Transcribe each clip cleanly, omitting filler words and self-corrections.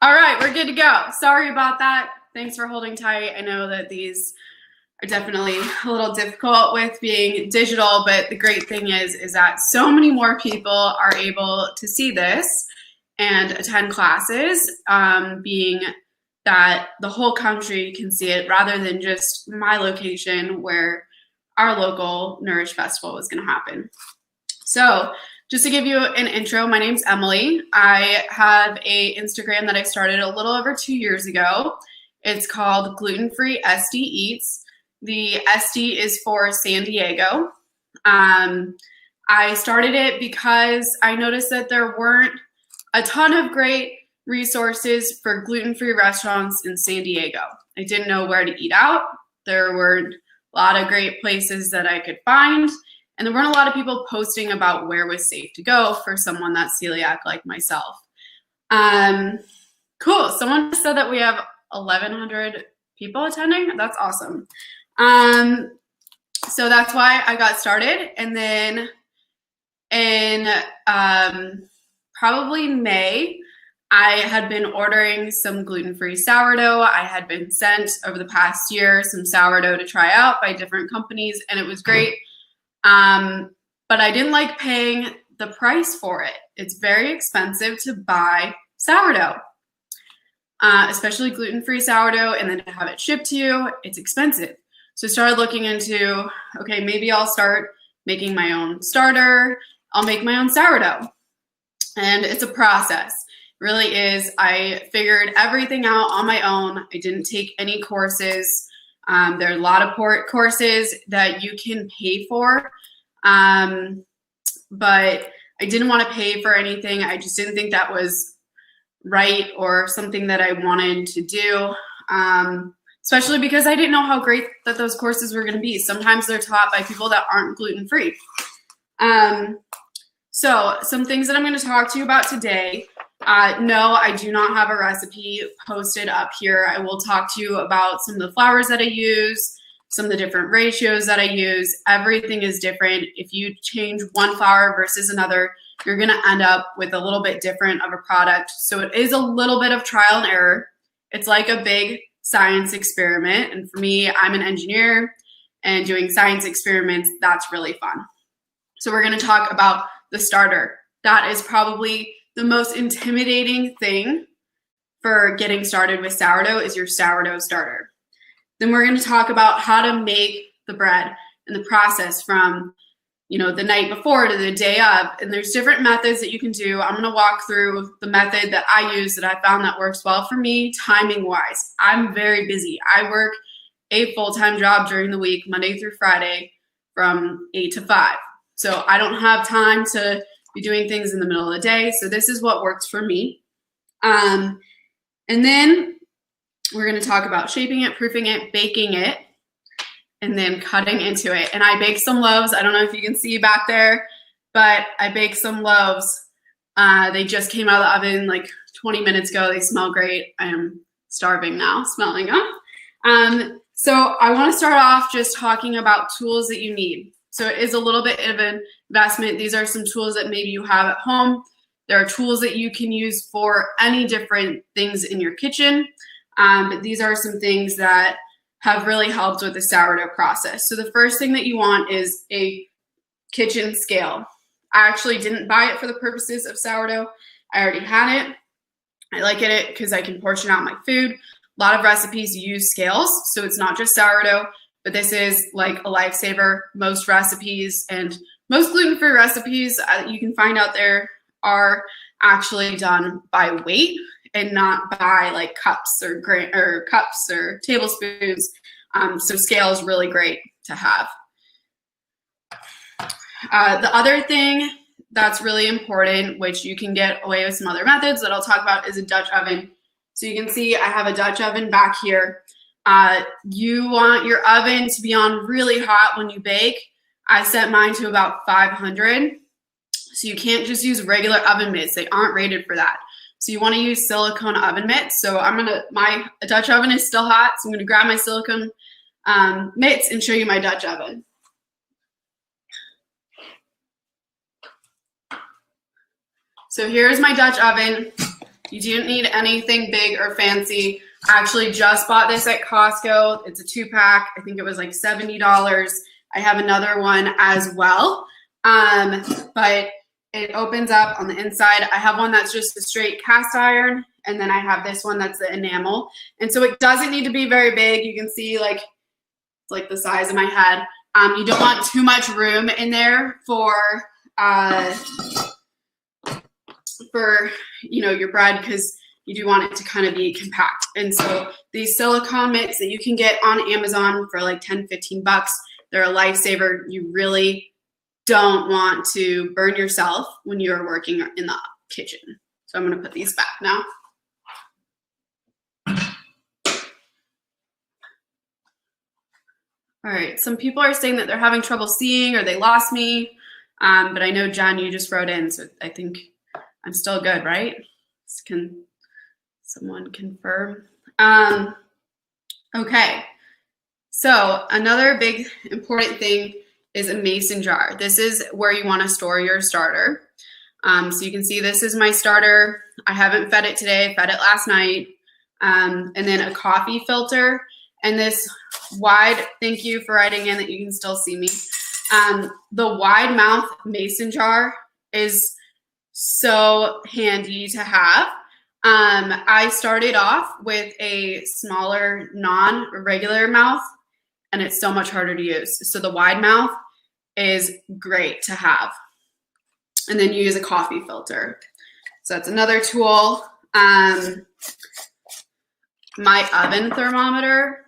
All right, we're good to go. Sorry about that. Thanks for holding tight. I know that these are definitely a little difficult with being digital, but the great thing is that so many more people are able to see this and attend classes, being that the whole country can see it rather than just my location where our local Nourish Festival was going to happen. So just to give you an intro, my name's Emily. I have a Instagram that I started a little over 2 years ago. It's called Gluten-Free SD Eats. The SD is for San Diego. I started it because I noticed that there weren't a ton of great resources for gluten-free restaurants in San Diego. I didn't know where to eat out. There weren't a lot of great places that I could find. And there weren't a lot of people posting about where was safe to go for someone that's celiac like myself. Cool. Someone said that we have 1,100 people attending. That's awesome. So that's why I got started. And then in probably May, I had been ordering some gluten-free sourdough. I had been sent over the past year some sourdough to try out by different companies, and it was great. But I didn't like paying the price for it. It's very expensive to buy sourdough, especially gluten-free sourdough, and then to have it shipped to you, it's expensive. So I started looking into, okay, maybe I'll start making my own starter. I'll make my own sourdough. And it's a process. It really is. I figured everything out on my own. I didn't take any courses. There are a lot of courses that you can pay for, but I didn't want to pay for anything. I just didn't think that was right or something that I wanted to do, especially because I didn't know how great that those courses were going to be. Sometimes they're taught by people that aren't gluten-free. So some things that I'm going to talk to you about today. No, I do not have a recipe posted up here. I will talk to you about some of the flours that I use, some of the different ratios that I use. Everything is different. If you change one flour versus another, you're going to end up with a little bit different of a product. So it is a little bit of trial and error. It's like a big science experiment. And for me, I'm an engineer, and doing science experiments, that's really fun. So we're going to talk about the starter. That is probably the most intimidating thing for getting started with sourdough is your sourdough starter. Then we're going to talk about how to make the bread and the process from, the night before to the day of. And there's different methods that you can do. I'm going to walk through the method that I use that I found that works well for me timing wise. I'm very busy. I work a full-time job during the week, Monday through Friday from 8 to 5. So I don't have time to be doing things in the middle of the day. So this is what works for me. And then we're going to talk about shaping it, proofing it, baking it, and then cutting into it. And I bake some loaves. I don't know if you can see back there, but I bake some loaves. They just came out of the oven like 20 minutes ago. They smell great. I am starving now, smelling them. So I want to start off just talking about tools that you need. So it is a little bit of an investment. These are some tools that maybe you have at home. There are tools that you can use for any different things in your kitchen. But these are some things that have really helped with the sourdough process. So the first thing that you want is a kitchen scale. I actually didn't buy it for the purposes of sourdough. I already had it. I like it because I can portion out my food. A lot of recipes use scales, so it's not just sourdough. But this is like a lifesaver. Most recipes and most gluten-free recipes you can find out there are actually done by weight and not by like cups or tablespoons. So scale is really great to have. The other thing that's really important, which you can get away with some other methods that I'll talk about, is a Dutch oven. So you can see I have a Dutch oven back here. You want your oven to be on really hot when you bake. I set mine to about 500. So you can't just use regular oven mitts. They aren't rated for that. So you want to use silicone oven mitts. So my Dutch oven is still hot. So I'm going to grab my silicone mitts and show you my Dutch oven. So here's my Dutch oven. You don't need anything big or fancy. I actually just bought this at Costco. It's a 2-pack. I think it was like $70. I have another one as well. But it opens up on the inside. I have one that's just a straight cast iron, and then I have this one that's the enamel. And so it doesn't need to be very big. You can see like it's like the size of my head. You don't want too much room in there for your bread, because you do want it to kind of be compact. And so these silicone mitts that you can get on Amazon for like 10, 15 bucks, they're a lifesaver. You really don't want to burn yourself when you're working in the kitchen. So I'm going to put these back now. All right, some people are saying that they're having trouble seeing or they lost me, but I know, Jen, you just wrote in, so I think I'm still good, right? Can someone confirm? Okay, so another big important thing is a mason jar. This is where you want to store your starter. So you can see this is my starter. I haven't fed it today, I fed it last night. And then a coffee filter. And this wide, thank you for writing in that you can still see me. The wide mouth mason jar is so handy to have. I started off with a smaller non-regular mouth, and it's so much harder to use. So the wide mouth is great to have. And then you use a coffee filter. So that's another tool. My oven thermometer.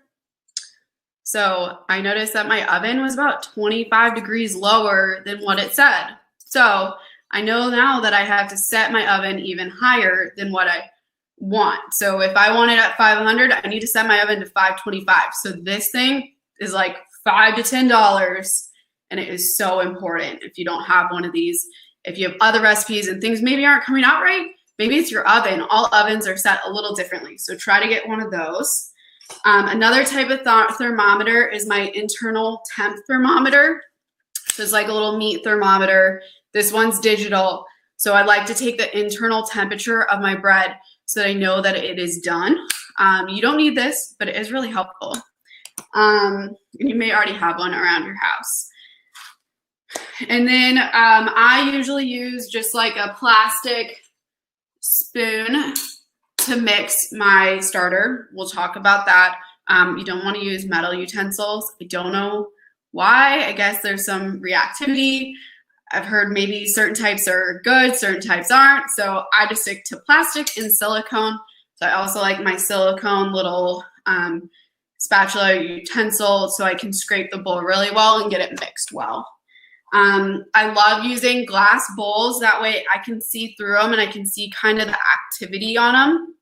So I noticed that my oven was about 25 degrees lower than what it said. So I know now that I have to set my oven even higher than what I want. So if I want it at 500, I need to set my oven to 525. So this thing is like $5 to $10, and it is so important if you don't have one of these. If you have other recipes and things maybe aren't coming out right, maybe it's your oven. All ovens are set a little differently, so try to get one of those. Another type of thermometer is my internal temp thermometer. So it's like a little meat thermometer. This one's digital. So I like to take the internal temperature of my bread so that I know that it is done. You don't need this, but it is really helpful. And you may already have one around your house. And then I usually use just like a plastic spoon to mix my starter. We'll talk about that. You don't want to use metal utensils. I don't know why. I guess there's some reactivity. I've heard maybe certain types are good, certain types aren't. So I just stick to plastic and silicone. So I also like my silicone little spatula utensil so I can scrape the bowl really well and get it mixed well. I love using glass bowls. That way I can see through them and I can see kind of the activity on them.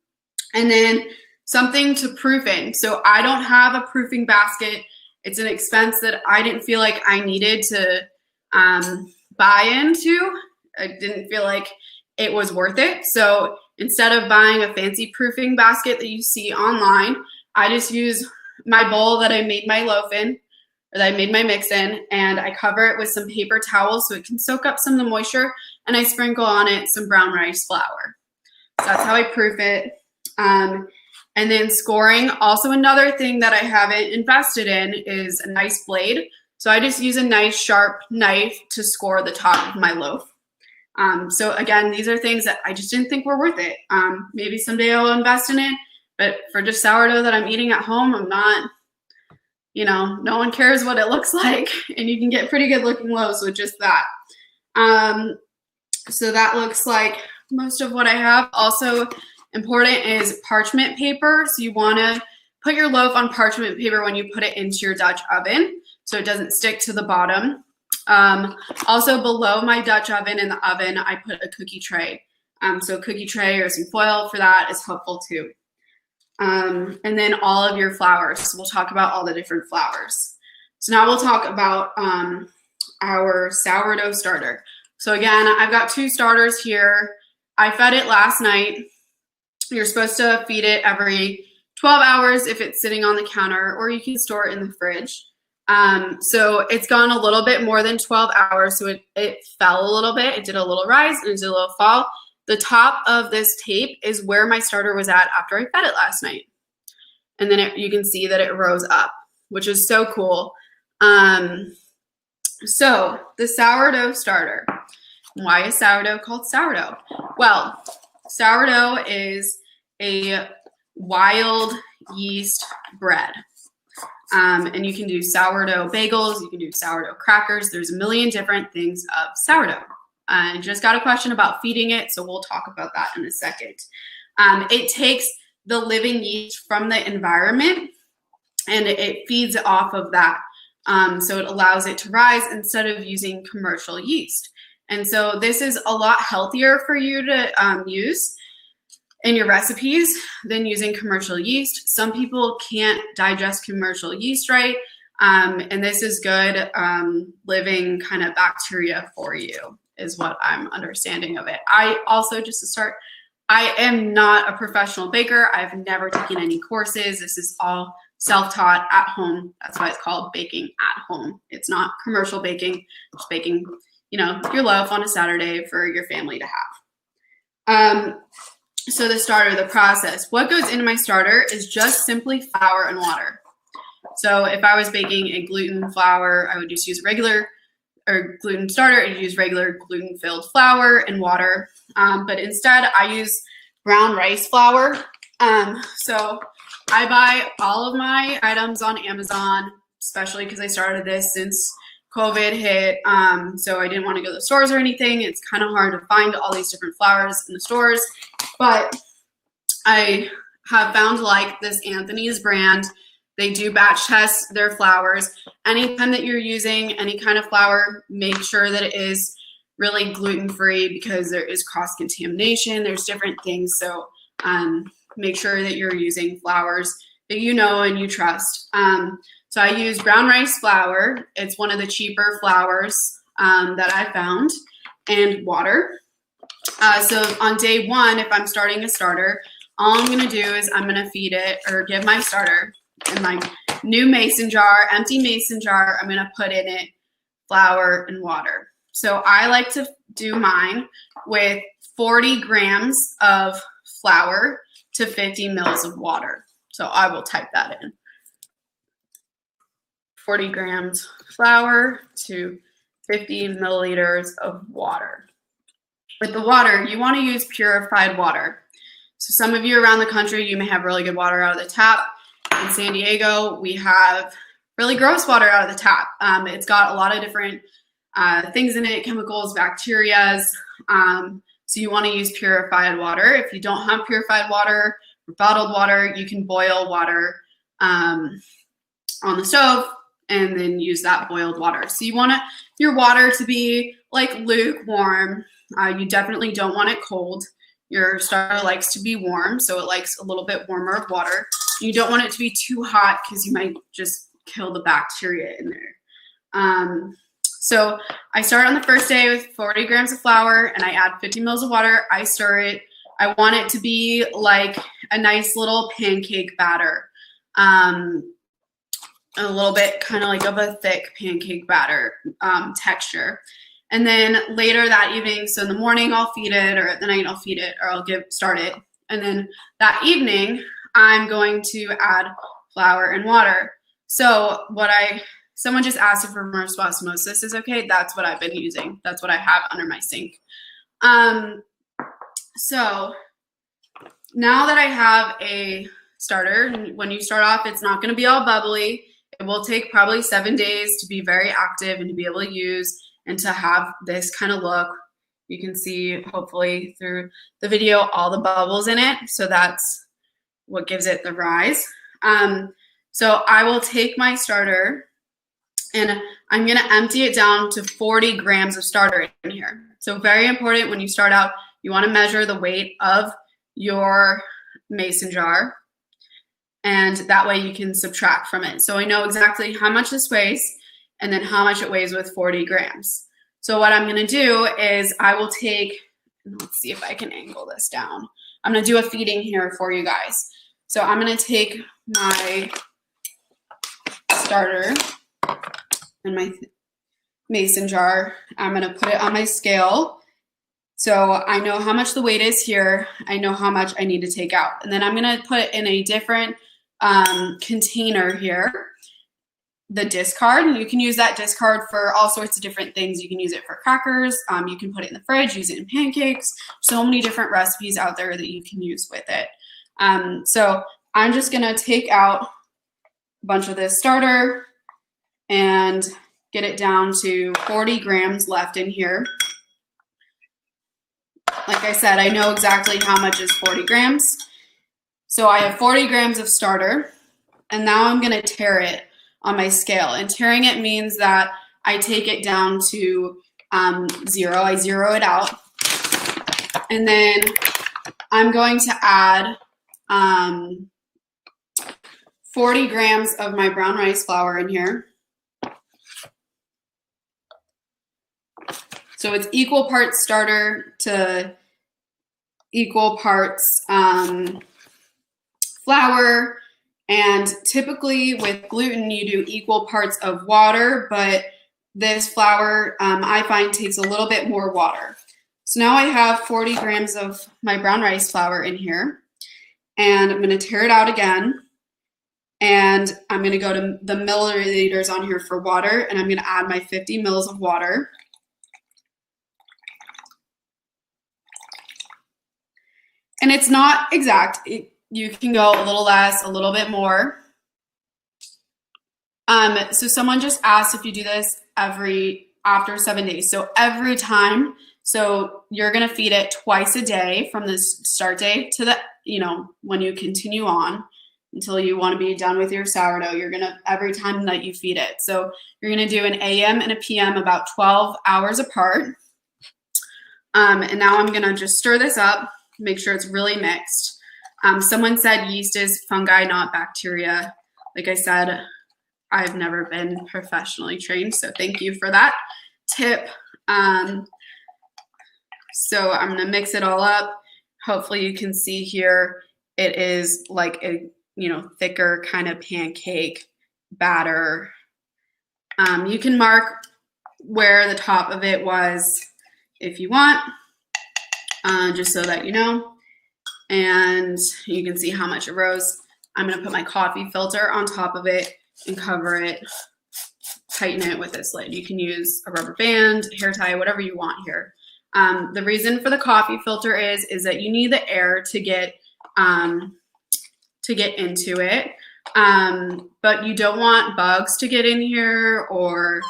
And then something to proof in. So I don't have a proofing basket. It's an expense that I didn't feel like I needed to buy into. I didn't feel like it was worth it. So instead of buying a fancy proofing basket that you see online, I just use my bowl that I made my loaf in, or that I made my mix in, and I cover it with some paper towels so it can soak up some of the moisture, and I sprinkle on it some brown rice flour. So that's how I proof it. And then scoring, also another thing that I haven't invested in is a nice blade. So I just use a nice sharp knife to score the top of my loaf. So again, these are things that I just didn't think were worth it. Maybe someday I'll invest in it, but for just sourdough that I'm eating at home, I'm not, no one cares what it looks like, and you can get pretty good looking loaves with just that. So that looks like most of what I have. Also important is parchment paper. So you want to put your loaf on parchment paper when you put it into your Dutch oven so it doesn't stick to the bottom. Also below my Dutch oven in the oven, I put a cookie tray. So a cookie tray or some foil for that is helpful too. And then all of your flours. So we'll talk about all the different flours. So now we'll talk about our sourdough starter. So again, I've got 2 starters here. I fed it last night. You're supposed to feed it every 12 hours if it's sitting on the counter, or you can store it in the fridge. So it's gone a little bit more than 12 hours. So it fell a little bit. It did a little rise and it did a little fall. the top of this tape is where my starter was at after I fed it last night. And then you can see that it rose up, which is so cool. So the sourdough starter. Why is sourdough called sourdough? Well, sourdough is a wild yeast bread. And you can do sourdough bagels, you can do sourdough crackers. There's a million different things of sourdough. I just got a question about feeding it, so we'll talk about that in a second. It takes the living yeast from the environment and it feeds off of that. So it allows it to rise instead of using commercial yeast. And so this is a lot healthier for you to use in your recipes than using commercial yeast. Some people can't digest commercial yeast right, and this is good living kind of bacteria for you, is what I'm understanding of it. I also, just to start, I am not a professional baker. I've never taken any courses. This is all self-taught at home. That's why it's called baking at home. It's not commercial baking, just baking, you know, your loaf on a Saturday for your family to have. So the starter, the process, what goes into my starter is just simply flour and water. So if I was baking a gluten flour, I would just use regular, or gluten starter, I'd use regular gluten-filled flour and water. But instead I use brown rice flour. So I buy all of my items on Amazon, especially because I started this since COVID hit. So I didn't want to go to the stores or anything. It's kind of hard to find all these different flours in the stores. But I have found, like, this Anthony's brand. They do batch test their flours. Any kind that you're using, any kind of flour, make sure that it is really gluten-free, because there is cross-contamination. There's different things. So make sure that you're using flours that you know and you trust. So I use brown rice flour. It's one of the cheaper flours that I found, and water. So on day one, if I'm starting a starter, all I'm going to do is I'm going to feed it, or give my starter in my new mason jar, empty mason jar. I'm going to put in it flour and water. So I like to do mine with 40 grams of flour to 50 mils of water. So I will type that in. 40 grams flour to 50 milliliters of water. With the water, you want to use purified water. So some of you around the country, you may have really good water out of the tap. In San Diego, we have really gross water out of the tap. It's got a lot of different things in it, chemicals, bacteria. So you want to use purified water. If you don't have purified water or bottled water, you can boil water on the stove and then use that boiled water. So you want your water to be like lukewarm. You definitely don't want it cold. Your starter likes to be warm, so it likes a little bit warmer of water. You don't want it to be too hot, because you might just kill the bacteria in there. So I start on the first day with 40 grams of flour, and I add 50 mils of water. I stir it. I want it to be like a nice little pancake batter, a little bit kind of like of a thick pancake batter texture. And then later that evening, so in the morning I'll feed it, or at the night I'll feed it, or I'll start it. And then that evening I'm going to add flour and water. So someone just asked if reverse osmosis is okay. That's what I've been using. That's what I have under my sink. So now that I have a starter, when you start off, it's not going to be all bubbly. It will take probably 7 days to be very active and to be able to use and to have this kind of look. You can see, hopefully through the video, all the bubbles in it. So that's what gives it the rise. So I will take my starter and I'm going to empty it down to 40 grams of starter in here. So very important, when you start out, you want to measure the weight of your mason jar, and that way you can subtract from it. So I know exactly how much this weighs and then how much it weighs with 40 grams. So what I'm going to do is I will take, let's see if I can angle this down. I'm going to do a feeding here for you guys. So I'm going to take my starter and my mason jar. I'm going to put it on my scale, So I know how much the weight is here. I know how much I need to take out. And then I'm gonna put in a different container here, the discard. And you can use that discard for all sorts of different things. You can use it for crackers. You can put it in the fridge, use it in pancakes. So many different recipes out there that you can use with it. So I'm just gonna take out a bunch of this starter and get it down to 40 grams left in here. Like I said, I know exactly how much is 40 grams. So I have 40 grams of starter, and now I'm gonna tare it on my scale. And tearing it means that I take it down to 0. I zero it out. And then I'm going to add 40 grams of my brown rice flour in here. So it's equal parts starter to equal parts flour. And typically with gluten, you do equal parts of water, but this flour I find takes a little bit more water. So now I have 40 grams of my brown rice flour in here, and I'm gonna tear it out again. And I'm gonna go to the milliliters on here for water, and I'm gonna add my 50 mils of water. And it's not exact. You can go a little less, a little bit more. So someone just asked if you do this after 7 days. So every time, so you're gonna feed it twice a day from the start day to the, when you continue on until you wanna be done with your sourdough. You're gonna, every time that you feed it. So you're gonna do an AM and a PM about 12 hours apart. And now I'm gonna just stir this up, make sure it's really mixed. Someone said yeast is fungi, not bacteria. Like I said, I've never been professionally trained, so thank you for that tip. So I'm gonna mix it all up. Hopefully you can see here, it is like a thicker kind of pancake batter. You can mark where the top of it was if you want, just so that you know. And you can see how much it rose. I'm gonna put my coffee filter on top of it and cover it, tighten it with this lid. You can use a rubber band, hair tie, whatever you want here. The reason for the coffee filter is that you need the air to get into it, but you don't want bugs to get in here or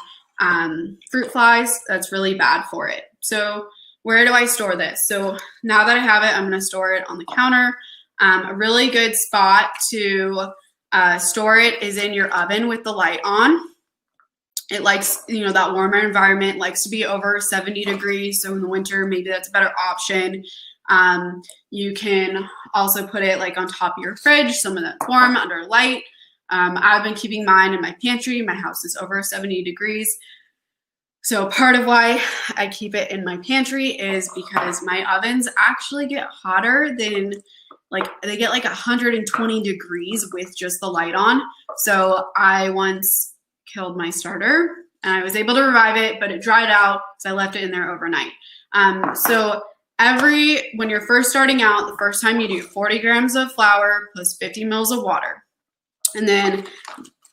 fruit flies. That's really bad for it. So where do I store this? So now that I have it, I'm gonna store it on the counter. A really good spot to store it is in your oven with the light on. It likes, that warmer environment, likes to be over 70 degrees. So in the winter, maybe that's a better option. You can also put it like on top of your fridge, some of that's warm under light. I've been keeping mine in my pantry. My house is over 70 degrees. So part of why I keep it in my pantry is because my ovens actually get hotter than, they get like 120 degrees with just the light on. So I once killed my starter and I was able to revive it, but it dried out because I left it in there overnight. So when you're first starting out, the first time you do 40 grams of flour plus 50 mils of water. And then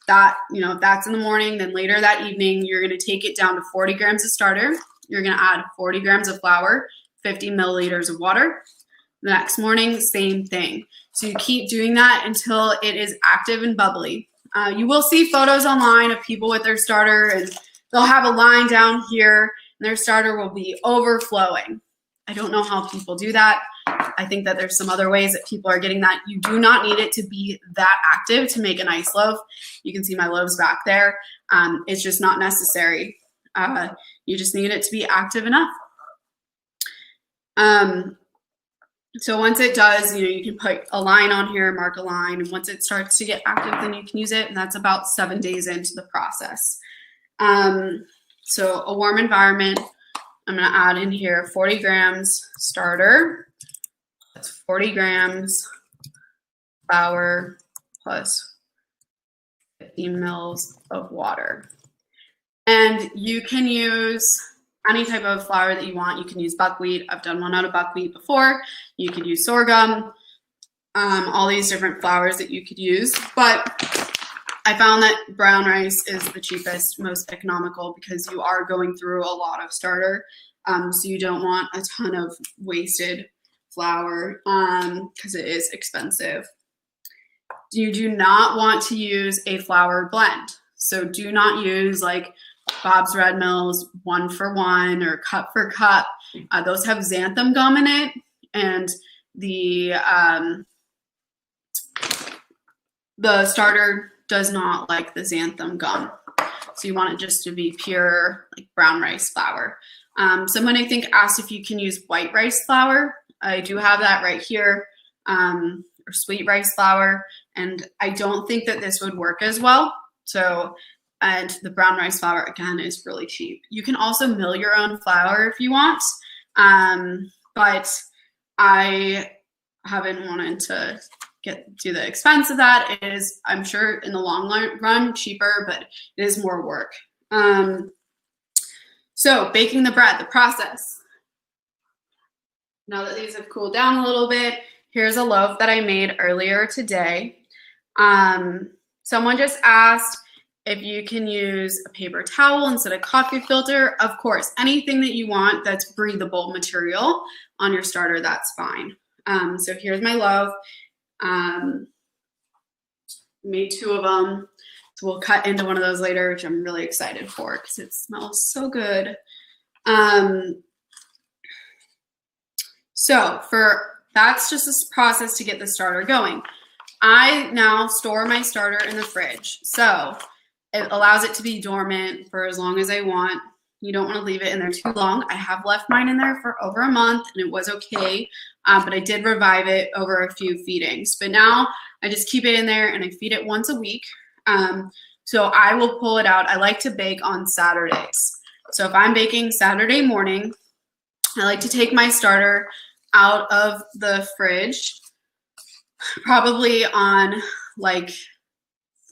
that, if that's in the morning, then later that evening, you're gonna take it down to 40 grams of starter. You're gonna add 40 grams of flour, 50 milliliters of water. The next morning, same thing. So you keep doing that until it is active and bubbly. You will see photos online of people with their starter and they'll have a line down here and their starter will be overflowing. I don't know how people do that. I think that there's some other ways that people are getting that. You do not need it to be that active to make a nice loaf. You can see my loaves back there. It's just not necessary. You just need it to be active enough. So once it does, you can put a line on here, mark a line, and once it starts to get active, then you can use it, and that's about 7 days into the process. So a warm environment, I'm gonna add in here 40 grams starter, that's 40 grams flour plus 50 mils of water. And you can use any type of flour that you want. You can use buckwheat. I've done one out of buckwheat before. You could use sorghum, all these different flours that you could use. But I found that brown rice is the cheapest, most economical, because you are going through a lot of starter. So you don't want a ton of wasted flour because it is expensive. You do not want to use a flour blend. So do not use like Bob's Red Mill's 1 for 1 or cup for cup. Those have xanthan gum in it, and the starter does not like the xanthan gum. So you want it just to be pure like brown rice flour. Someone I think asked if you can use white rice flour. I do have that right here, or sweet rice flour, and I don't think that this would work as well. So, and the brown rice flour, again, is really cheap. You can also mill your own flour if you want, but I haven't wanted to do the expense of that. It is, I'm sure, in the long run, cheaper, but it is more work. So baking the bread, the process. Now that these have cooled down a little bit, here's a loaf that I made earlier today. Someone just asked if you can use a paper towel instead of coffee filter. Of course, anything that you want that's breathable material on your starter, that's fine. So here's my loaf. Made 2 of them. So we'll cut into one of those later, which I'm really excited for because it smells so good. So that's just this process to get the starter going. I now store my starter in the fridge. So it allows it to be dormant for as long as I want. You don't want to leave it in there too long. I have left mine in there for over a month and it was okay. But I did revive it over a few feedings. But now I just keep it in there and I feed it once a week. So I will pull it out. I like to bake on Saturdays. So if I'm baking Saturday morning, I like to take my starter out of the fridge, probably on like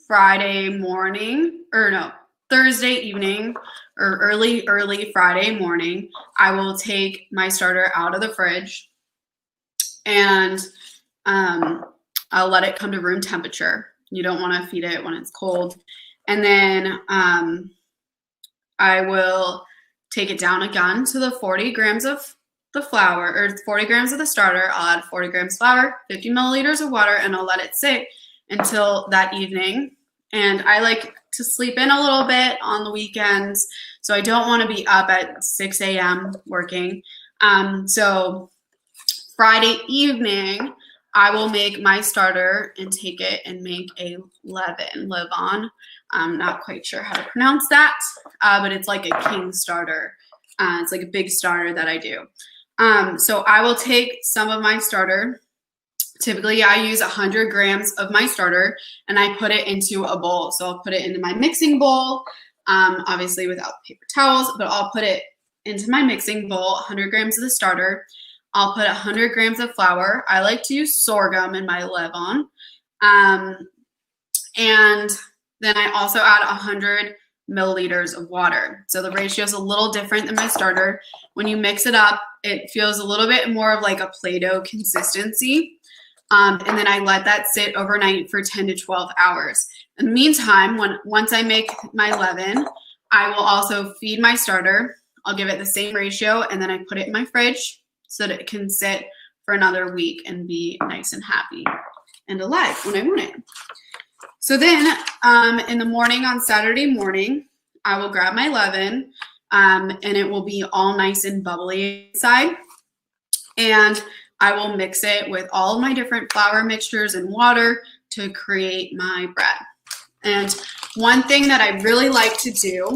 Friday morning, or no, Thursday evening or early Friday morning. I will take my starter out of the fridge and I'll let it come to room temperature. You don't want to feed it when it's cold. And then I will take it down again to the 40 grams of the flour, or 40 grams of the starter. I'll add 40 grams flour, 50 milliliters of water, and I'll let it sit until that evening. And I like to sleep in a little bit on the weekends, so I don't want to be up at 6 a.m. working. So Friday evening, I will make my starter and take it and make a levain. I'm not quite sure how to pronounce that, but it's like a king starter. It's like a big starter that I do. So I will take some of my starter. Typically, I use 100 grams of my starter, and I put it into a bowl. So I'll put it into my mixing bowl, obviously without paper towels, but I'll put it into my mixing bowl, 100 grams of the starter. I'll put 100 grams of flour. I like to use sorghum in my levain. And then I also add 100 milliliters of water. So the ratio is a little different than my starter. When you mix it up, it feels a little bit more of like a Play-Doh consistency. And then I let that sit overnight for 10 to 12 hours. In the meantime, once I make my levain, I will also feed my starter. I'll give it the same ratio, and then I put it in my fridge so that it can sit for another week and be nice and happy and alive when I want it. So then in the morning on Saturday morning, I will grab my levain and it will be all nice and bubbly inside. And I will mix it with all of my different flour mixtures and water to create my bread. And one thing that I really like to do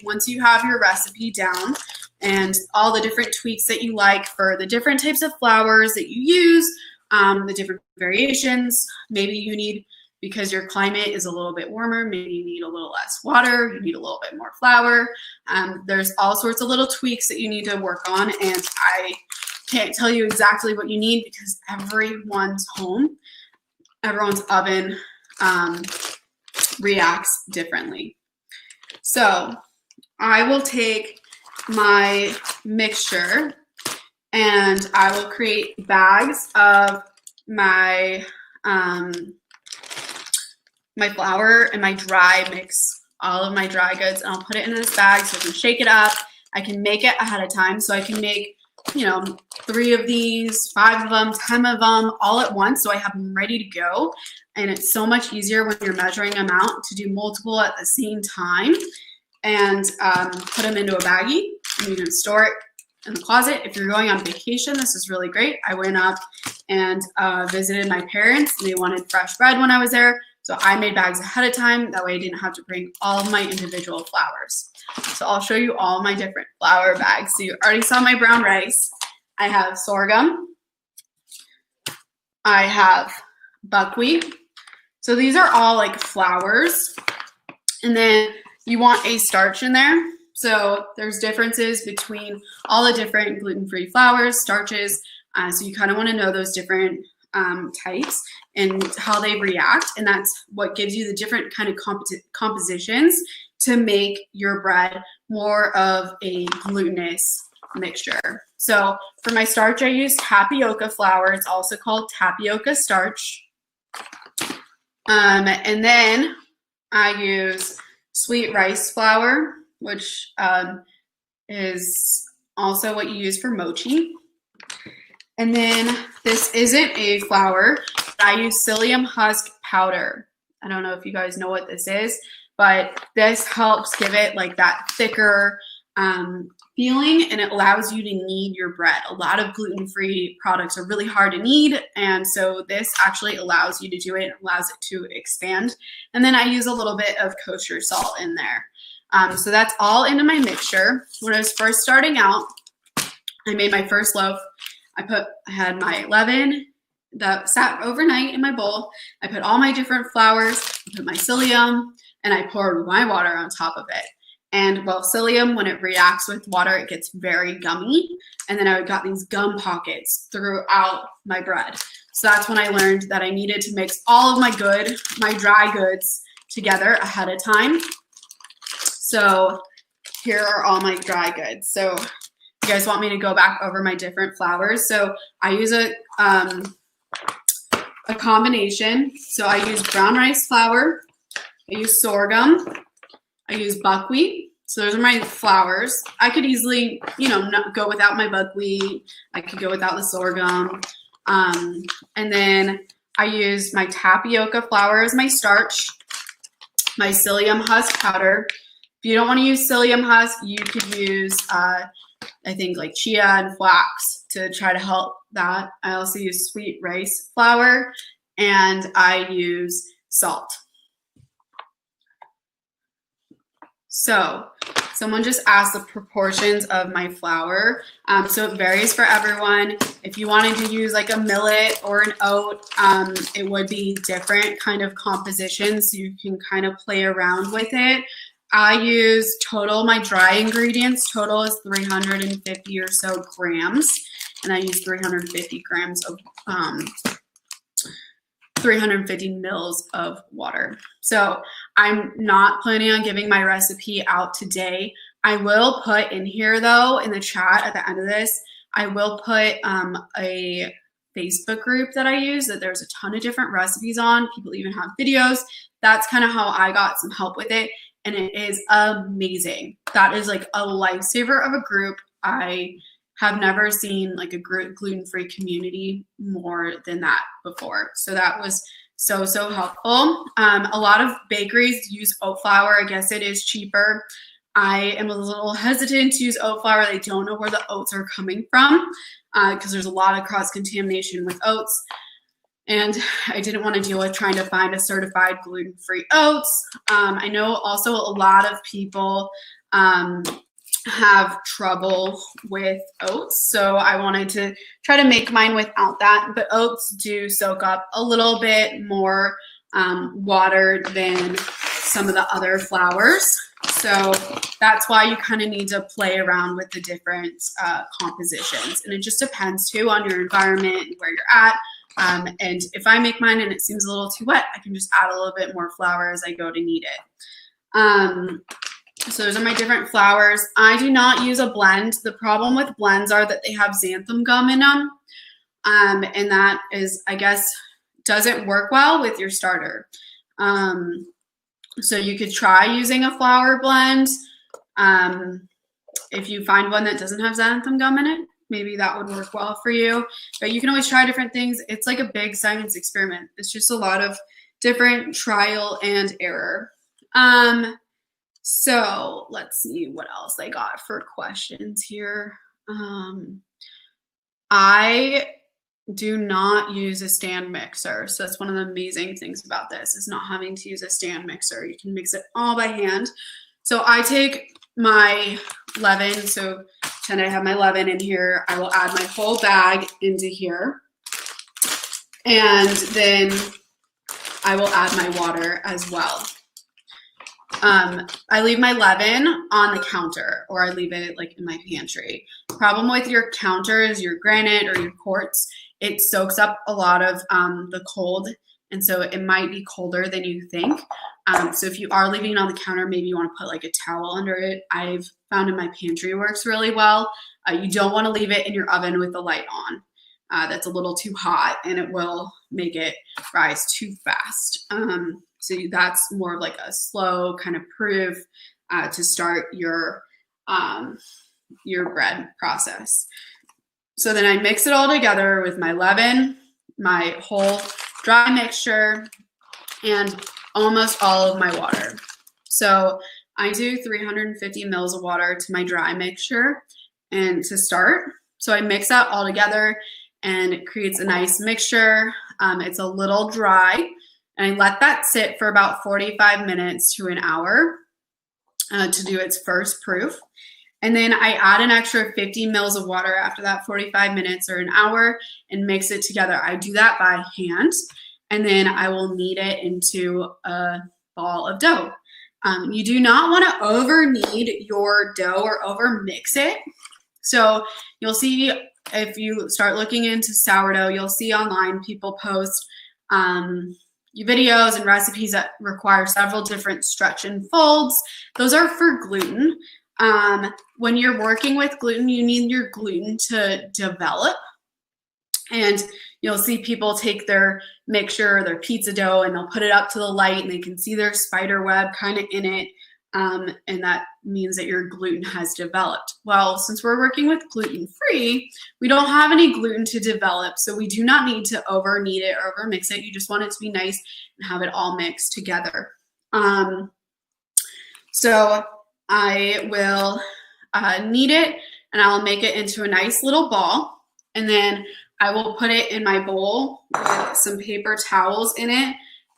once you have your recipe down and all the different tweaks that you like for the different types of flours that you use, the different variations, maybe you need, because your climate is a little bit warmer, maybe you need a little less water, you need a little bit more flour. There's all sorts of little tweaks that you need to work on, and I can't tell you exactly what you need because everyone's oven reacts differently. So I will take my mixture, and I will create bags of my my flour and my dry mix, all of my dry goods, and I'll put it in this bag so I can shake it up. I can make it ahead of time, so I can make, you know, 3 of these, 5 of them, 10 of them all at once, so I have them ready to go. And it's so much easier when you're measuring them out to do multiple at the same time, and put them into a baggie, and you can store it in the closet. If you're going on vacation, this is really great. I went up and visited my parents, and they wanted fresh bread when I was there, so I made bags ahead of time. That way I didn't have to bring all of my individual flours. So I'll show you all my different flour bags. So you already saw my brown rice. I have sorghum. I have buckwheat. So these are all like flours. And then you want a starch in there. So there's differences between all the different gluten-free flours, starches. So you kind of want to know those different types and how they react. And that's what gives you the different kind of compositions to make your bread more of a glutinous mixture. So for my starch, I use tapioca flour. It's also called tapioca starch. And then I use sweet rice flour, which is also what you use for mochi. And then this isn't a flour, but I use psyllium husk powder. I don't know if you guys know what this is, but this helps give it like that thicker feeling, and it allows you to knead your bread. A lot of gluten-free products are really hard to knead, and so this actually allows you to do it and allows it to expand. And then I use a little bit of kosher salt in there. So that's all into my mixture. When I was first starting out, I made my first loaf. I had my leaven that sat overnight in my bowl. I put all my different flours, I put my psyllium, and I poured my water on top of it. And well, psyllium, when it reacts with water, it gets very gummy. And then I got these gum pockets throughout my bread. So that's when I learned that I needed to mix all of my dry goods together ahead of time. So here are all my dry goods. So you guys want me to go back over my different flours. So I use a combination. So I use brown rice flour, I use sorghum, I use buckwheat. So those are my flours. I could easily, not go without my buckwheat. I could go without the sorghum. And then I use my tapioca flour as my starch, my psyllium husk powder. If you don't want to use psyllium husk, you could use I think like chia and flax to try to help that. I also use sweet rice flour, and I use salt. So someone just asked the proportions of my flour. So it varies for everyone. If you wanted to use like a millet or an oat, it would be different kind of compositions. So you can kind of play around with it. I use total, my dry ingredients, total is 350 or so grams. And I use 350 grams of, 350 mils of water. So I'm not planning on giving my recipe out today. I will put in here though, in the chat at the end of this, I will put a Facebook group that I use that there's a ton of different recipes on. People even have videos. That's kind of how I got some help with it. And it is amazing. That is like a lifesaver of a group. I have never seen like a gluten-free community more than that before. So that was so helpful. A lot of bakeries use oat flour. I guess it is cheaper. I am a little hesitant to use oat flour. They don't know where the oats are coming from because there's a lot of cross-contamination with oats. And I didn't want to deal with trying to find a certified gluten-free oats. I know also a lot of people have trouble with oats. So I wanted to try to make mine without that. But oats do soak up a little bit more water than some of the other flours. So that's why you kind of need to play around with the different compositions. And it just depends too on your environment and where you're at. And if I make mine and it seems a little too wet, I can just add a little bit more flour as I go to knead it. So those are my different flours. I do not use a blend. The problem with blends are that they have xanthan gum in them. And that is, I guess, doesn't work well with your starter. So you could try using a flour blend. If you find one that doesn't have xanthan gum in it, maybe that would work well for you. But you can always try different things. It's like a big science experiment. It's just a lot of different trial and error. So let's see what else I got for questions here. I do not use a stand mixer. So that's one of the amazing things about this is not having to use a stand mixer. You can mix it all by hand. So I take my leaven. So pretend I have my leaven in here. I will add my whole bag into here. And then I will add my water as well. I leave my leaven on the counter, or I leave it like in my pantry. Problem with your counter is your granite or your quartz, it soaks up a lot of the cold, and so it might be colder than you think. So if you are leaving it on the counter, maybe you want to put like a towel under it. I've found in my pantry works really well. You don't want to leave it in your oven with the light on. That's a little too hot and it will make it rise too fast. So that's more of like a slow kind of proof to start your bread process. So then I mix it all together with my leaven, my whole dry mixture, and almost all of my water. So I do 350 mils of water to my dry mixture and to start. So I mix that all together and it creates a nice mixture. It's a little dry, and I let that sit for about 45 minutes to an hour to do its first proof. And then I add an extra 50 mils of water after that 45 minutes or an hour and mix it together. I do that by hand, and then I will knead it into a ball of dough. You do not want to over knead your dough or over mix it. So you'll see, if you start looking into sourdough, you'll see online people post videos and recipes that require several different stretch and folds. Those are for gluten. When you're working with gluten, you need your gluten to develop. And you'll see people take their mixture, their pizza dough, and they'll put it up to the light and they can see their spider web kind of in it. And that means that your gluten has developed. Well, since we're working with gluten-free, we don't have any gluten to develop, so we do not need to over knead it or over mix it. You just want it to be nice and have it all mixed together. So I will knead it, and I'll make it into a nice little ball, and then I will put it in my bowl with some paper towels in it,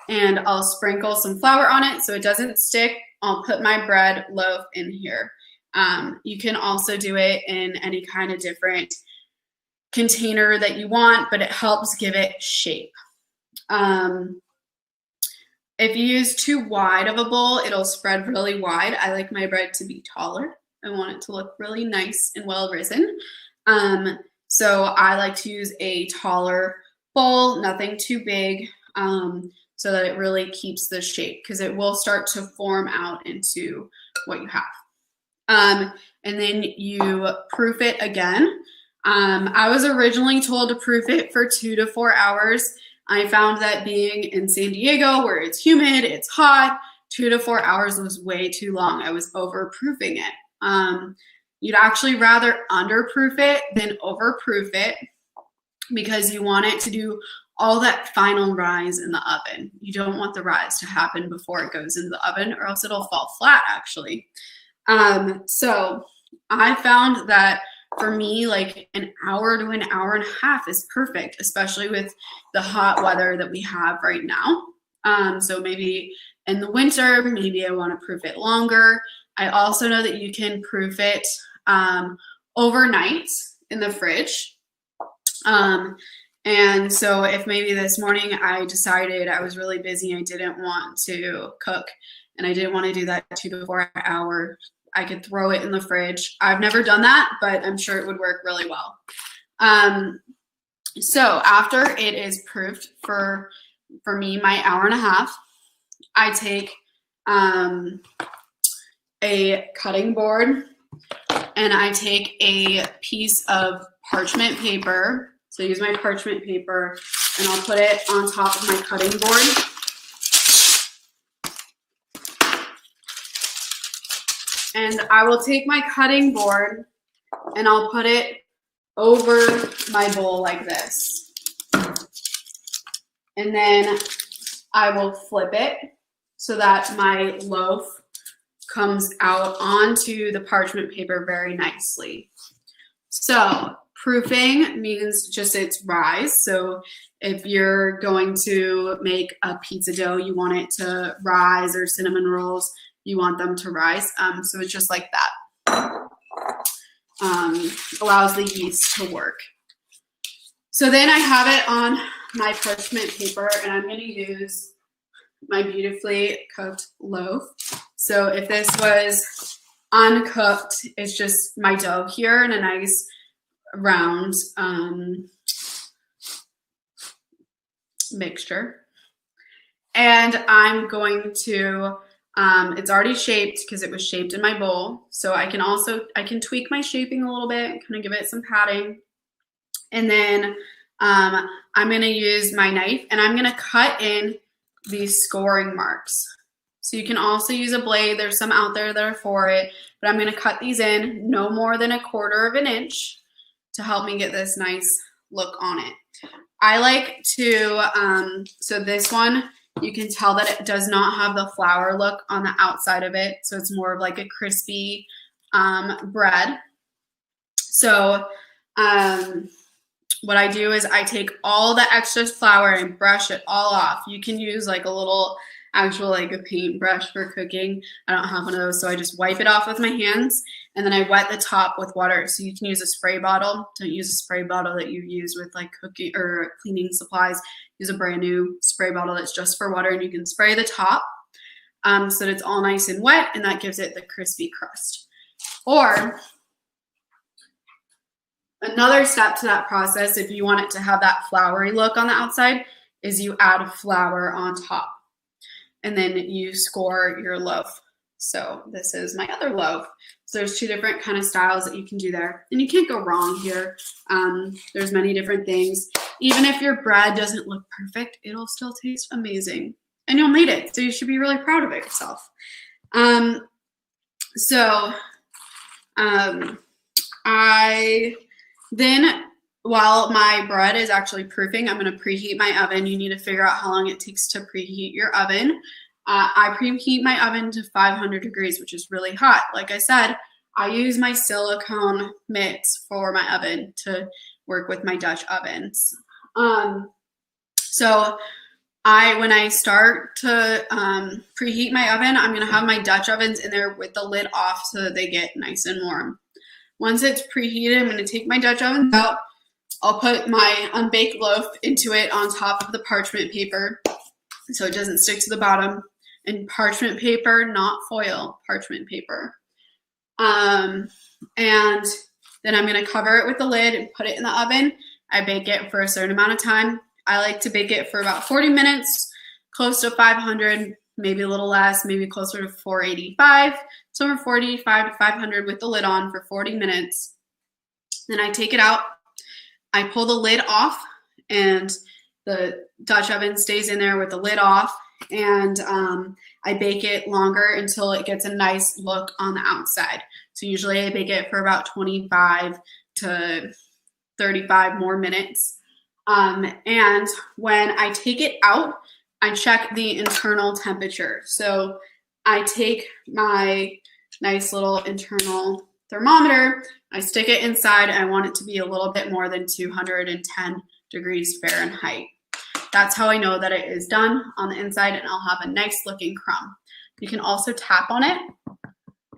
and I'll sprinkle some flour on it so it doesn't stick. I'll put my bread loaf in here. You can also do it in any kind of different container that you want, but it helps give it shape. If you use too wide of a bowl, it'll spread really wide. I like my bread to be taller. I want it to look really nice and well risen. So I like to use a taller bowl, nothing too big, so that it really keeps the shape, because it will start to form out into what you have. And then you proof it again. I was originally told to proof it for 2 to 4 hours. I found that being in San Diego, where it's humid, it's hot, 2 to 4 hours was way too long. I was overproofing it. You'd actually rather underproof it than overproof it, because you want it to do all that final rise in the oven. You don't want the rise to happen before it goes into the oven, or else it'll fall flat, actually. So I found that for me, like an hour to an hour and a half is perfect, especially with the hot weather that we have right now. So maybe in the winter, maybe I want to proof it longer. I also know that you can proof it overnight in the fridge. And so if maybe this morning I decided I was really busy, I didn't want to cook, and I didn't want to do that 2 to 4 hours, I could throw it in the fridge. I've never done that, but I'm sure it would work really well. So after it is proofed for me, my hour and a half, I take a cutting board and I take a piece of parchment paper. So I use my parchment paper and I'll put it on top of my cutting board. And I will take my cutting board and I'll put it over my bowl like this. And then I will flip it so that my loaf comes out onto the parchment paper very nicely. So proofing means just its rise. So if you're going to make a pizza dough, you want it to rise, or cinnamon rolls, you want them to rise. So it's just like that. Allows the yeast to work. So then I have it on my parchment paper and I'm going to use my beautifully cooked loaf. So if this was uncooked, it's just my dough here in a nice round mixture. And I'm going to, it's already shaped because it was shaped in my bowl. So I can tweak my shaping a little bit, kind of give it some padding. And then I'm going to use my knife and I'm going to cut in these scoring marks. So you can also use a blade. There's some out there that are for it, but I'm going to cut these in no more than 1/4 of an inch to help me get this nice look on it. I like to, so this one, you can tell that it does not have the flour look on the outside of it. So it's more of like a crispy bread. So what I do is I take all the extra flour and brush it all off. You can use like a little actual like a paintbrush for cooking. I don't have one of those, so I just wipe it off with my hands and then I wet the top with water. So you can use a spray bottle. Don't use a spray bottle that you use with like cooking or cleaning supplies. Use a brand new spray bottle that's just for water, and you can spray the top so that it's all nice and wet, and that gives it the crispy crust. Or another step to that process, if you want it to have that floury look on the outside, is you add flour on top and then you score your loaf. So this is my other loaf. So there's 2 different kind of styles that you can do there, and you can't go wrong here. There's many different things. Even if your bread doesn't look perfect, it'll still taste amazing, and you'll made it. So you should be really proud of it yourself. Then while my bread is actually proofing, I'm going to preheat my oven. You need to figure out how long it takes to preheat your oven. I preheat my oven to 500 degrees, which is really hot. Like I said, I use my silicone mitts for my oven to work with my Dutch ovens. So when I start to preheat my oven, I'm going to have my Dutch ovens in there with the lid off so that they get nice and warm. Once it's preheated, I'm going to take my Dutch oven out. I'll put my unbaked loaf into it on top of the parchment paper so it doesn't stick to the bottom. And parchment paper, not foil, parchment paper. And then I'm going to cover it with the lid and put it in the oven. I bake it for a certain amount of time. I like to bake it for about 40 minutes, close to 500, maybe a little less, maybe closer to 485. So we're 45 to 500 with the lid on for 40 minutes. Then I take it out. I pull the lid off, and the Dutch oven stays in there with the lid off. And I bake it longer until it gets a nice look on the outside. So usually I bake it for about 25 to 35 more minutes. And when I take it out, I check the internal temperature. So I take my nice little internal thermometer, I stick it inside, and I want it to be a little bit more than 210 degrees Fahrenheit. That's how I know that it is done on the inside, and I'll have a nice looking crumb. You can also tap on it,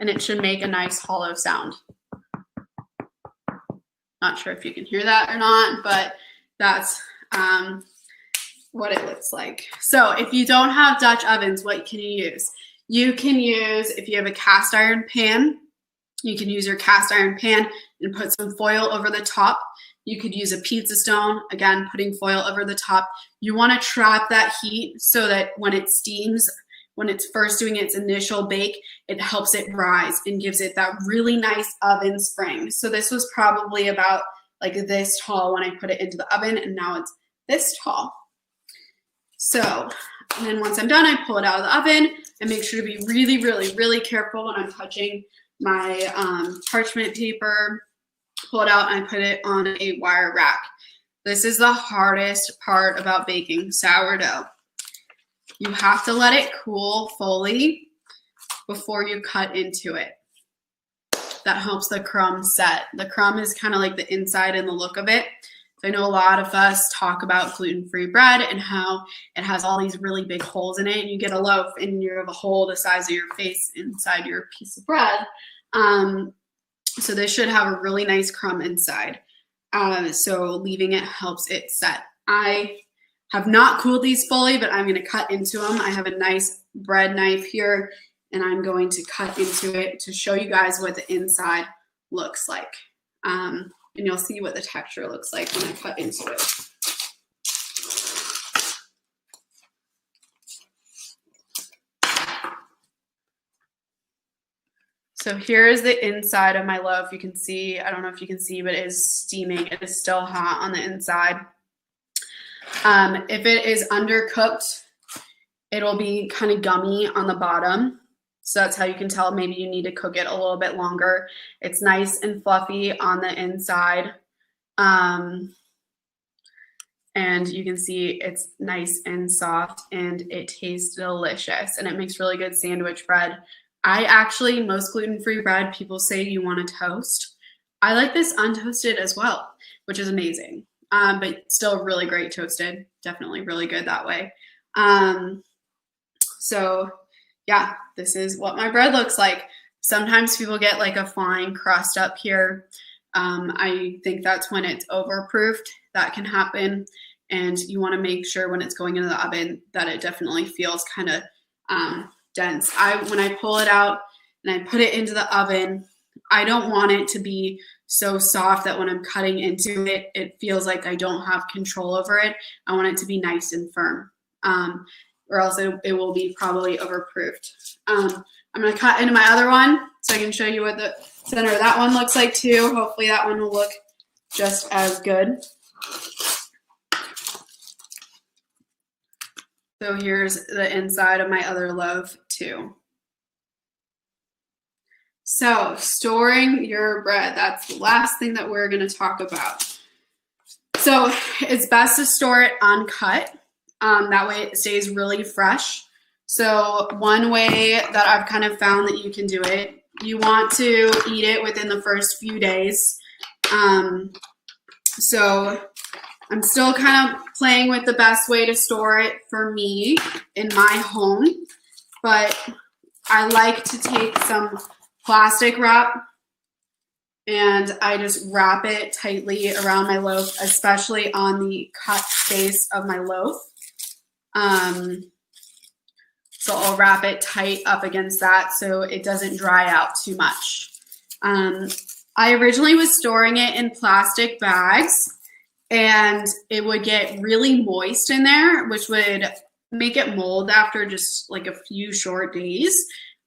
and it should make a nice hollow sound. Not sure if you can hear that or not, but that's what it looks like. So if you don't have Dutch ovens, what can you use? You can use, if you have a cast iron pan, you can use your cast iron pan and put some foil over the top. You could use a pizza stone, again, putting foil over the top. You want to trap that heat so that when it steams, when it's first doing its initial bake, it helps it rise and gives it that really nice oven spring. So this was probably about like this tall when I put it into the oven, and now it's this tall. So, and then once I'm done, I pull it out of the oven and make sure to be really, really, really careful when I'm touching my parchment paper. Pull it out and I put it on a wire rack. This is the hardest part about baking sourdough. You have to let it cool fully before you cut into it. That helps the crumb set. The crumb is kind of like the inside and the look of it. So I know a lot of us talk about gluten-free bread and how it has all these really big holes in it, and you get a loaf and you have a hole the size of your face inside your piece of bread. So this should have a really nice crumb inside. So leaving it helps it set. I have not cooled these fully, but I'm going to cut into them. I have a nice bread knife here, and I'm going to cut into it to show you guys what the inside looks like. And you'll see what the texture looks like when I cut into it. So here is the inside of my loaf. You can see, I don't know if you can see, but it is steaming. It is still hot on the inside. If it is undercooked, it'll be kind of gummy on the bottom. So that's how you can tell maybe you need to cook it a little bit longer. It's nice and fluffy on the inside. And you can see it's nice and soft and it tastes delicious and it makes really good sandwich bread. Most gluten-free bread, people say you want to toast. I like this untoasted as well, which is amazing. But still really great toasted. Definitely really good that way. So yeah, this is what my bread looks like. Sometimes people get like a fine crust up here. I think that's when it's overproofed. That can happen. And you want to make sure when it's going into the oven that it definitely feels kind of dense. When I pull it out and I put it into the oven, I don't want it to be so soft that when I'm cutting into it, it feels like I don't have control over it. I want it to be nice and firm. Or else it will be probably overproofed. I'm going to cut into my other one so I can show you what the center of that one looks like too. Hopefully that one will look just as good. So here's the inside of my other loaf too. So storing your bread, that's the last thing that we're going to talk about. So it's best to store it uncut. That way it stays really fresh. So one way that I've kind of found that you can do it, you want to eat it within the first few days. So I'm still kind of playing with the best way to store it for me in my home, but I like to take some plastic wrap and I just wrap it tightly around my loaf, especially on the cut face of my loaf. So I'll wrap it tight up against that so it doesn't dry out too much. I originally was storing it in plastic bags and it would get really moist in there, which would make it mold after just like a few short days.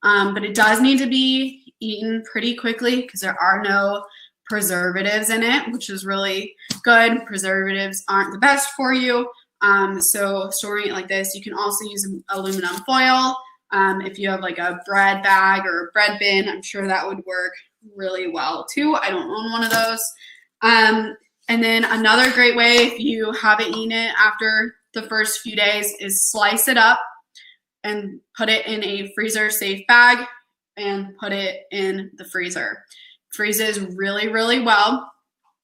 But it does need to be eaten pretty quickly because there are no preservatives in it, which is really good. Preservatives aren't the best for you. So storing it like this, you can also use aluminum foil. If you have like a bread bag or a bread bin, I'm sure that would work really well too. I don't own one of those. And then another great way, if you haven't eaten it after the first few days, is slice it up and put it in a freezer safe bag and put it in the freezer. Freezes really, really well.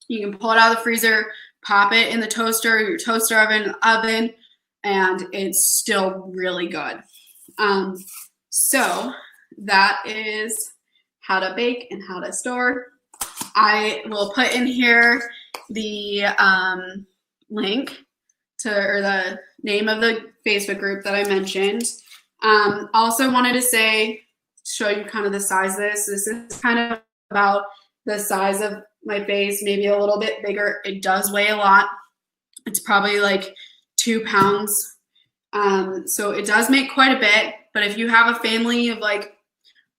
You can pull it out of the freezer, pop it in the toaster, your toaster oven, and it's still really good. So that is how to bake and how to store. I will put in here the link to, or the name of the Facebook group that I mentioned. Also wanted to show you kind of the size of this. This is kind of about the size of my face, maybe a little bit bigger. It does weigh a lot. It's probably like 2 pounds. So it does make quite a bit. But if you have a family of like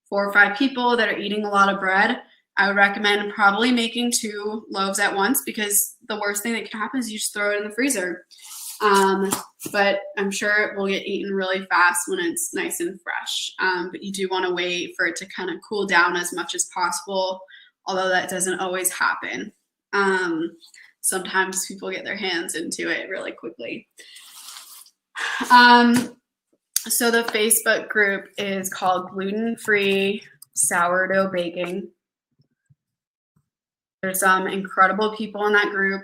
4 or 5 people that are eating a lot of bread, I would recommend probably making 2 loaves at once, because the worst thing that can happen is you just throw it in the freezer. But I'm sure it will get eaten really fast when it's nice and fresh. But you do want to wait for it to kind of cool down as much as possible, although that doesn't always happen. Sometimes people get their hands into it really quickly. So the Facebook group is called Gluten-Free Sourdough Baking. There's some incredible people in that group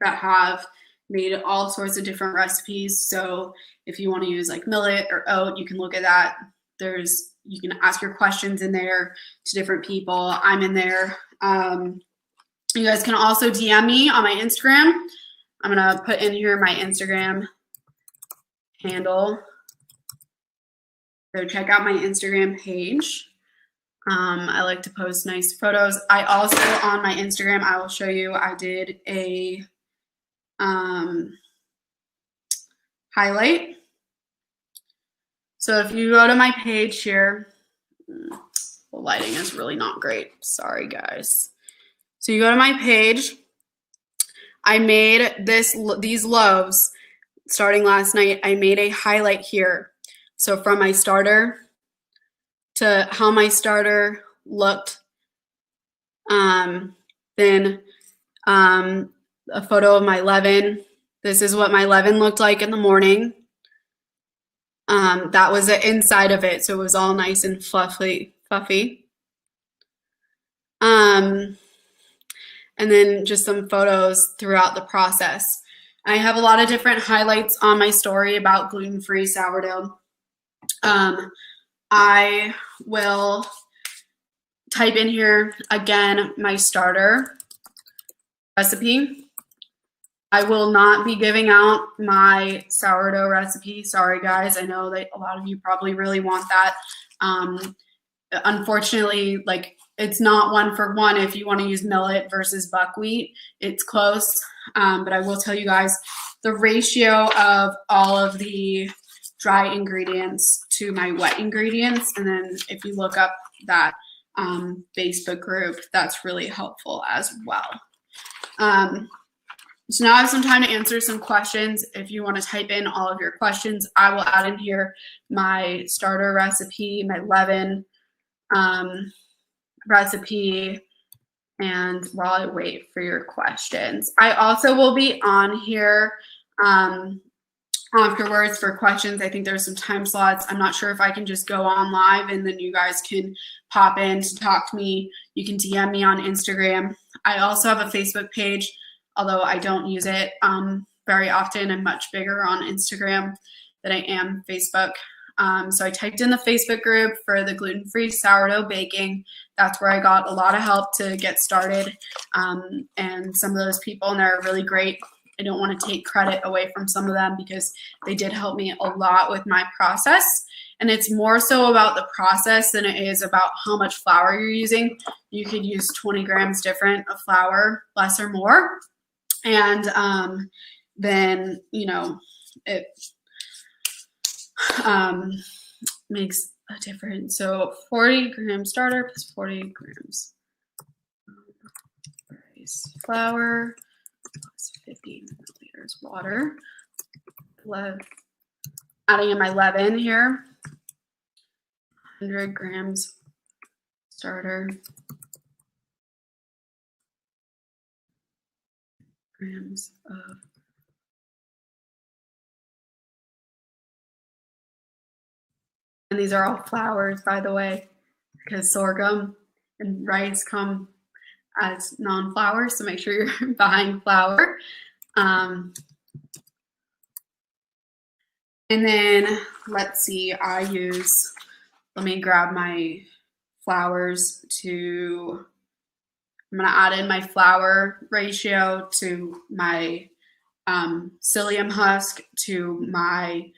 that have made all sorts of different recipes. So if you want to use like millet or oat, you can look at that. You can ask your questions in there to different people. I'm in there. You guys can also DM me on my Instagram. I'm going to put in here my Instagram handle. So check out my Instagram page. I like to post nice photos. I also, on my Instagram, I will show you, I did a highlight. So if you go to my page here, the lighting is really not great. Sorry, guys. So you go to my page. I made these loaves starting last night. I made a highlight here. So from my starter to how my starter looked, then a photo of my leaven. This is what my leaven looked like in the morning. That was the inside of it, so it was all nice and fluffy. And then just some photos throughout the process. I have a lot of different highlights on my story about gluten-free sourdough. I will type in here again my starter recipe. I will not be giving out my sourdough recipe. Sorry, guys. I know that a lot of you probably really want that. Unfortunately, like, it's not 1-for-1 if you want to use millet versus buckwheat. It's close, but I will tell you guys the ratio of all of the dry ingredients to my wet ingredients. And then if you look up that Facebook group, that's really helpful as well. So now I have some time to answer some questions. If you want to type in all of your questions, I will add in here my starter recipe, my leaven recipe, and while I wait for your questions. I also will be on here afterwards for questions. I think there's some time slots. I'm not sure if I can just go on live and then you guys can pop in to talk to me. You can DM me on Instagram. I also have a Facebook page, although I don't use it very often. I'm much bigger on Instagram than I am Facebook. So I typed in the Facebook group for the gluten-free sourdough baking. That's where I got a lot of help to get started. And some of those people in there are really great. I don't want to take credit away from some of them because they did help me a lot with my process. And it's more so about the process than it is about how much flour you're using. You could use 20 grams different of flour, less or more. And then, you know, it makes a difference. So 40 grams starter plus 40 grams rice flour plus 50 milliliters water. Adding in my leaven here, 100 grams starter, grams of and these are all flours, by the way, because sorghum and rice come as non-flour, so make sure you're buying flour. And then let's see, let me grab my flours I'm gonna add in my flour ratio to my psyllium husk to my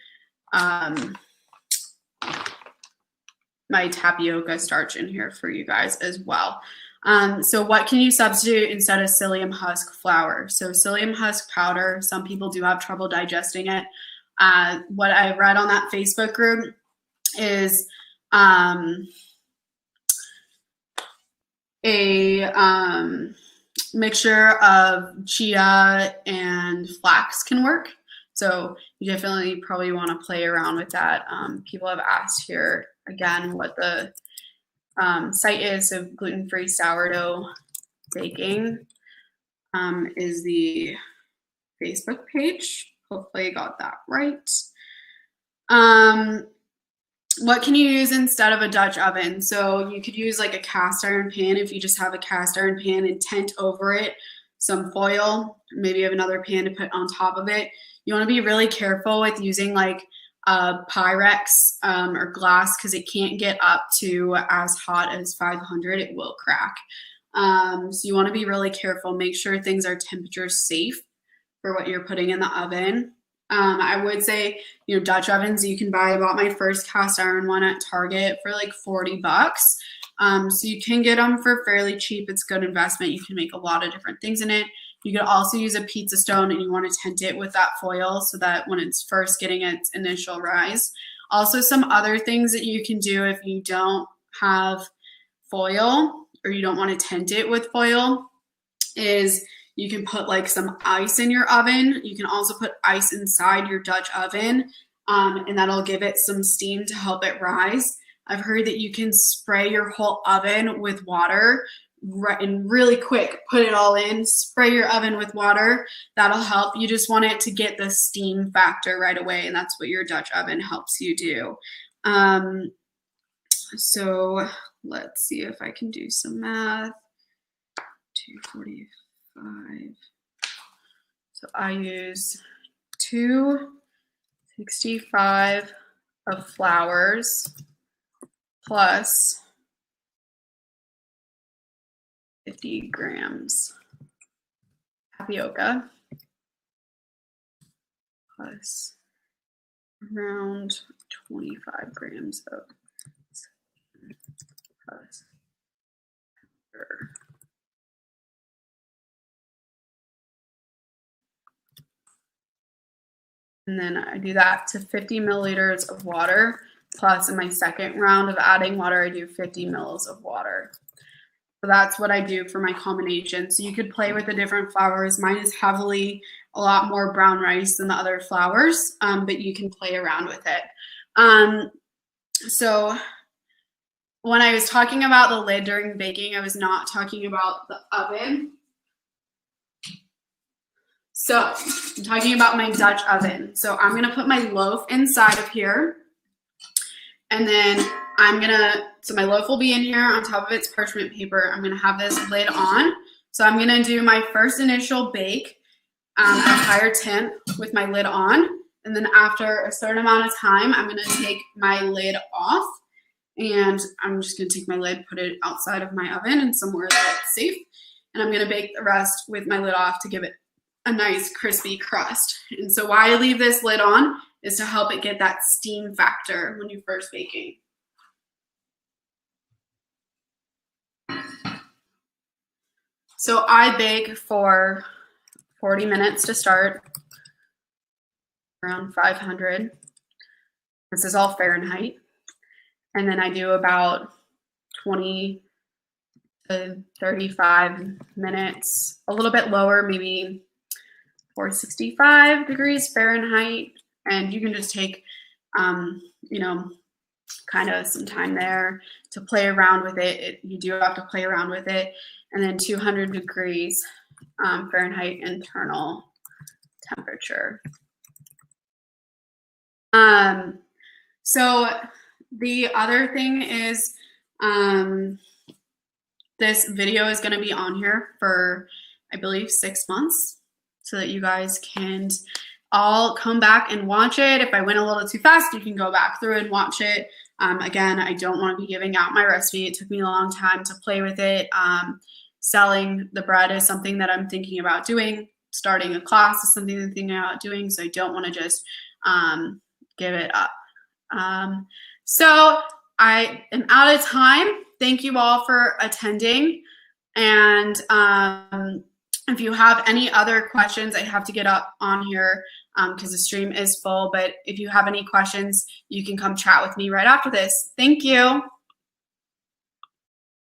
my tapioca starch in here for you guys as well. So what can you substitute instead of psyllium husk flour? So psyllium husk powder, some people do have trouble digesting it. What I read on that Facebook group is a mixture of chia and flax can work. So you definitely probably want to play around with that. People have asked here again what the site is. So Gluten-Free Sourdough Baking is the Facebook page. Hopefully I got that right. What can you use instead of a Dutch oven? So you could use like a cast iron pan if you just have a cast iron pan and tent over it some foil. Maybe you have another pan to put on top of it. You want to be really careful with using like Pyrex or glass because it can't get up to as hot as 500. It will crack. So you want to be really careful. Make sure things are temperature safe for what you're putting in the oven. I would say, you know, Dutch ovens you can buy. I bought my first cast iron one at Target for like 40 bucks. So you can get them for fairly cheap. It's a good investment. You can make a lot of different things in it. You could also use a pizza stone and you want to tent it with that foil so that when it's first getting its initial rise. Also, some other things that you can do if you don't have foil or you don't want to tent it with foil is you can put like some ice in your oven. You can also put ice inside your Dutch oven, and that'll give it some steam to help it rise. I've heard that you can spray your whole oven with water and really quick, put it all in, spray your oven with water. That'll help. You just want it to get the steam factor right away, and that's what your Dutch oven helps you do. So let's see if I can do some math. 245. So I use 265 of flours plus 50 grams tapioca plus around 25 grams of plus sugar. And then I do that to 50 milliliters of water, plus in my second round of adding water, I do 50 mils of water. So that's what I do for my combination. So you could play with the different flours. Mine is heavily a lot more brown rice than the other flours, but you can play around with it. So when I was talking about the lid during baking, I was not talking about the oven. So I'm talking about my Dutch oven. So I'm gonna put my loaf inside of here. And then so my loaf will be in here on top of its parchment paper. I'm gonna have this lid on. So I'm gonna do my first initial bake at a higher temp with my lid on. And then after a certain amount of time, I'm gonna take my lid off. And I'm just gonna take my lid, put it outside of my oven and somewhere that's safe. And I'm gonna bake the rest with my lid off to give it a nice crispy crust. And so why I leave this lid on is to help it get that steam factor when you're first baking. So I bake for 40 minutes to start, around 500. This is all Fahrenheit. And then I do about 20 to 35 minutes, a little bit lower, maybe 465 degrees Fahrenheit. And you can just take, you know, kind of some time there to play around with it. You do have to play around with it. And then 200 degrees Fahrenheit internal temperature. So the other thing is this video is going to be on here for, I believe, 6 months so that you guys can all come back and watch it. If I went a little too fast, you can go back through and watch it. Again, I don't want to be giving out my recipe. It took me a long time to play with it. Selling the bread is something that I'm thinking about doing. Starting a class is something I'm thinking about doing, so I don't want to just give it up. So I am out of time. Thank you all for attending. And If you have any other questions, I have to get up on here because the stream is full. But if you have any questions, you can come chat with me right after this. Thank you.